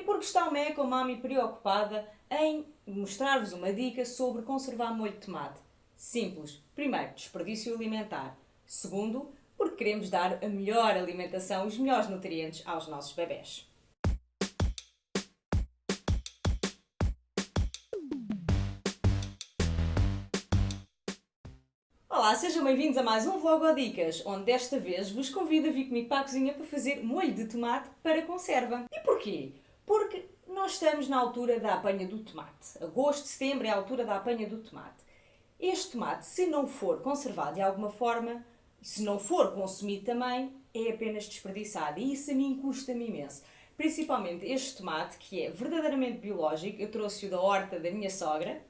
porque está o Meco, a Mami, preocupada em mostrar-vos uma dica sobre conservar molho de tomate. Simples. Primeiro, desperdício alimentar. Segundo, porque queremos dar a melhor alimentação, os melhores nutrientes aos nossos bebés. Olá, sejam bem-vindos a mais um Vlog ou Dicas, onde desta vez vos convido a vir comigo para a cozinha para fazer molho de tomate para conserva. E porquê? Porque nós estamos na altura da apanha do tomate. Agosto, setembro é a altura da apanha do tomate. Este tomate, se não for conservado de alguma forma, se não for consumido também, é apenas desperdiçado. E isso a mim custa-me imenso. Principalmente este tomate, que é verdadeiramente biológico. Eu trouxe-o da horta da minha sogra,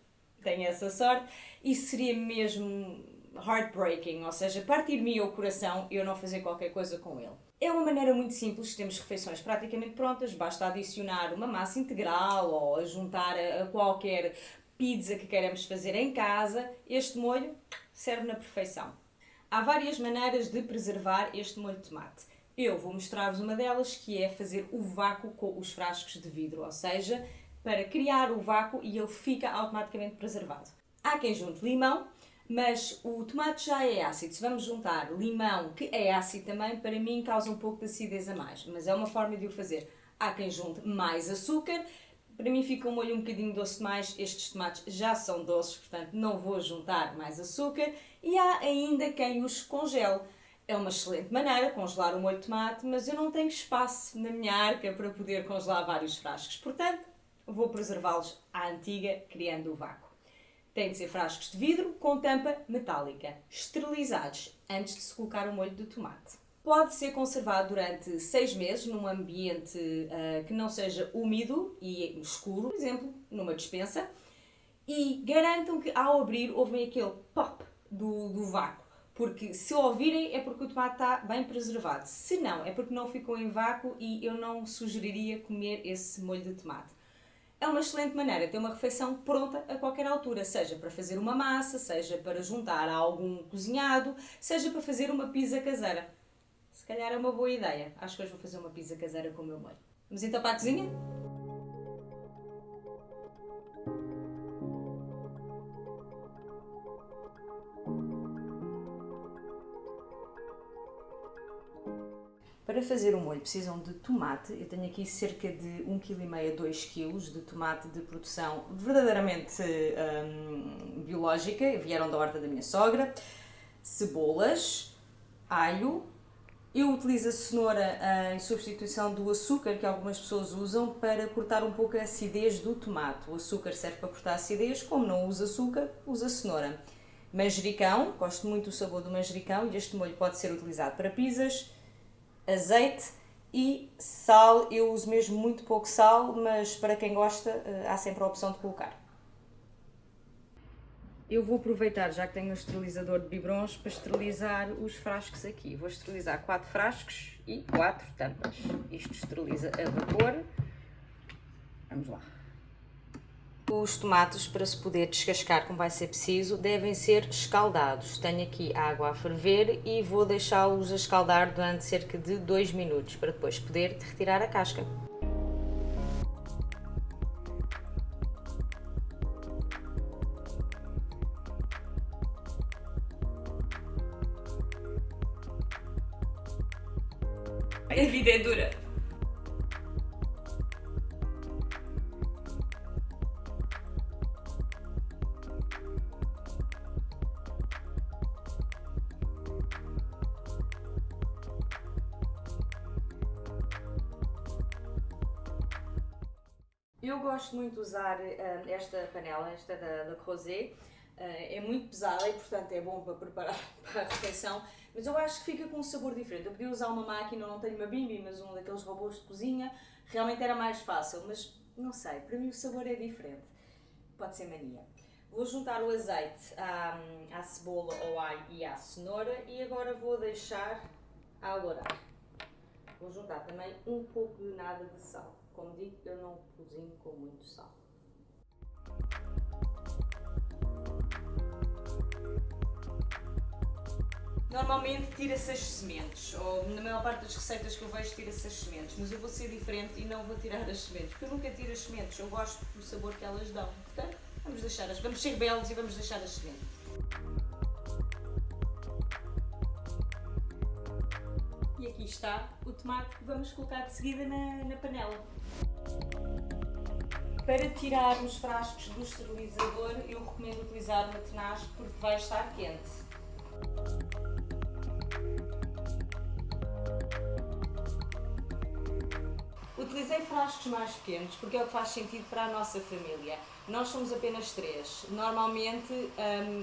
tenho essa sorte, e seria mesmo heartbreaking, ou seja, partir-me o coração eu não fazer qualquer coisa com ele. É uma maneira muito simples, temos refeições praticamente prontas, basta adicionar uma massa integral ou a juntar a qualquer pizza que queremos fazer em casa. Este molho serve na perfeição. Há várias maneiras de preservar este molho de tomate. Eu vou mostrar-vos uma delas, que é fazer o vácuo com os frascos de vidro, ou seja, para criar o vácuo e ele fica automaticamente preservado. Há quem junte limão, mas o tomate já é ácido. Se vamos juntar limão, que é ácido também, para mim causa um pouco de acidez a mais. Mas é uma forma de o fazer. Há quem junte mais açúcar. Para mim fica um molho um bocadinho doce demais. Estes tomates já são doces, portanto não vou juntar mais açúcar. E há ainda quem os congele. É uma excelente maneira congelar o molho de tomate, mas eu não tenho espaço na minha arca para poder congelar vários frascos. Portanto, vou preservá-los à antiga, criando o vácuo. Tem de ser frascos de vidro com tampa metálica, esterilizados antes de se colocar o molho de tomate. Pode ser conservado durante 6 meses num ambiente que não seja úmido e escuro, por exemplo, numa despensa, e garantam que ao abrir ouvem aquele pop do vácuo, porque se ouvirem é porque o tomate está bem preservado, se não é porque não ficou em vácuo e eu não sugeriria comer esse molho de tomate. É uma excelente maneira de ter uma refeição pronta a qualquer altura, seja para fazer uma massa, seja para juntar a algum cozinhado, seja para fazer uma pizza caseira. Se calhar é uma boa ideia. Acho que hoje vou fazer uma pizza caseira com o meu molho. Vamos então para a cozinha? Para fazer o molho precisam de tomate. Eu tenho aqui cerca de 1,5 kg a 2 kg de tomate de produção verdadeiramente biológica, vieram da horta da minha sogra, cebolas, alho. Eu utilizo a cenoura em substituição do açúcar que algumas pessoas usam para cortar um pouco a acidez do tomate. O açúcar serve para cortar a acidez, como não usa açúcar, usa cenoura. Manjericão, gosto muito do sabor do manjericão e este molho pode ser utilizado para pizzas. Azeite e sal. Eu uso mesmo muito pouco sal, mas para quem gosta há sempre a opção de colocar. Eu vou aproveitar, já que tenho um esterilizador de biberons, para esterilizar os frascos aqui. Vou esterilizar 4 frascos e 4 tampas. Isto esteriliza a vapor. Vamos lá. Os tomates, para se poder descascar como vai ser preciso, devem ser escaldados. Tenho aqui água a ferver e vou deixá-los a escaldar durante cerca de 2 minutos, para depois poder retirar a casca. A vida é dura. Eu gosto muito de usar esta panela, esta da Crozet. É muito pesada e, portanto, é bom para preparar para a refeição, mas eu acho que fica com um sabor diferente. Eu podia usar uma máquina, não tenho uma Bimby, mas um daqueles robôs de cozinha, realmente era mais fácil, mas não sei, para mim o sabor é diferente. Pode ser mania. Vou juntar o azeite à cebola, ao alho e à cenoura e agora vou deixar a alourar. Vou juntar também um pouco de nada de sal. Como digo, eu não cozinho com muito sal. Normalmente tira-se as sementes, ou na maior parte das receitas que eu vejo tira-se as sementes, mas eu vou ser diferente e não vou tirar as sementes, porque eu nunca tiro as sementes, eu gosto do sabor que elas dão, portanto vamos ser belos e vamos deixar as sementes. E aqui está o tomate que vamos colocar de seguida na panela. Para tirar os frascos do esterilizador, eu recomendo utilizar uma tenaz porque vai estar quente. Utilizei frascos mais pequenos porque é o que faz sentido para a nossa família. Nós somos apenas 3. Normalmente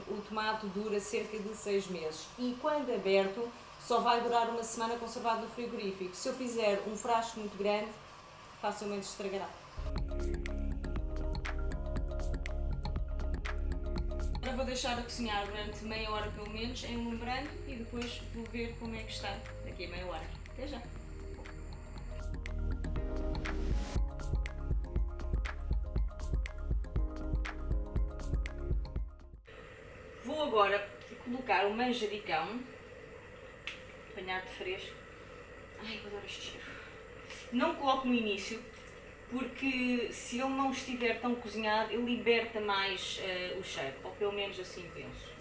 o tomate dura cerca de 6 meses e quando aberto só vai durar uma semana conservado no frigorífico. Se eu fizer um frasco muito grande, facilmente estragará. Agora vou deixar a cozinhar durante meia hora pelo menos, enlumbrando, e depois vou ver como é que está daqui a meia hora. Até já! Vou agora colocar o manjericão, apanhado fresco. Ai, eu adoro este cheiro. Não coloco no início, porque se ele não estiver tão cozinhado, ele liberta mais o cheiro, ou pelo menos assim penso.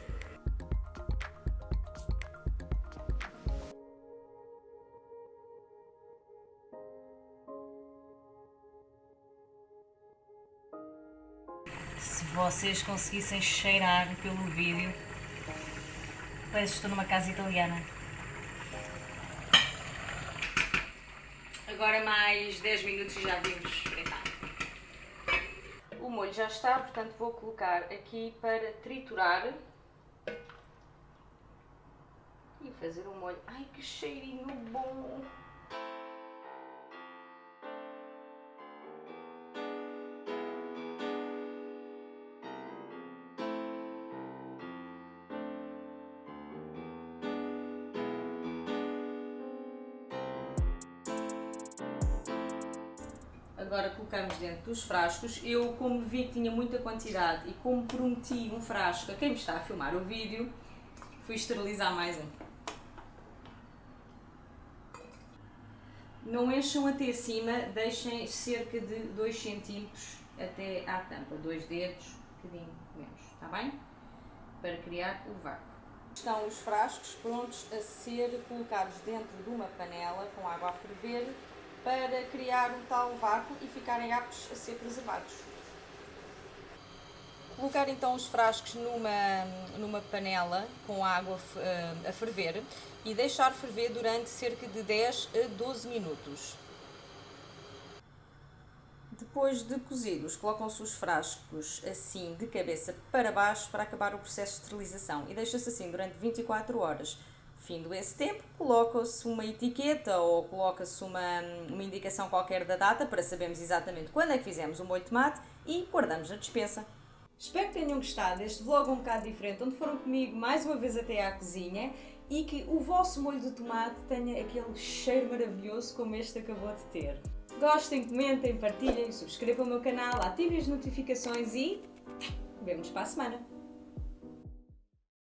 Se vocês conseguissem cheirar pelo vídeo, parece que estou numa casa italiana. Agora mais 10 minutos e já vimos espreitar. O molho já está, portanto vou colocar aqui para triturar e fazer o molho. Ai, que cheirinho bom! Agora colocamos dentro dos frascos. Eu, como vi que tinha muita quantidade e como prometi um frasco a quem me está a filmar o vídeo, fui esterilizar mais um. Não encham até acima, deixem cerca de 2 cm até à tampa, 2 dedos, um bocadinho menos, está bem? Para criar o vácuo. Estão os frascos prontos a ser colocados dentro de uma panela com água a ferver, para criar o tal vácuo e ficarem aptos a ser preservados. Colocar então os frascos numa panela com água a ferver e deixar ferver durante cerca de 10 a 12 minutos. Depois de cozidos, colocam-se os frascos assim de cabeça para baixo para acabar o processo de esterilização e deixa-se assim durante 24 horas. Findo esse tempo, coloca-se uma etiqueta ou coloca-se uma indicação qualquer da data para sabermos exatamente quando é que fizemos o molho de tomate e guardamos na despensa. Espero que tenham gostado deste vlog um bocado diferente, onde foram comigo mais uma vez até à cozinha e que o vosso molho de tomate tenha aquele cheiro maravilhoso como este acabou de ter. Gostem, comentem, partilhem, subscrevam o meu canal, ativem as notificações e vemo-nos para a semana.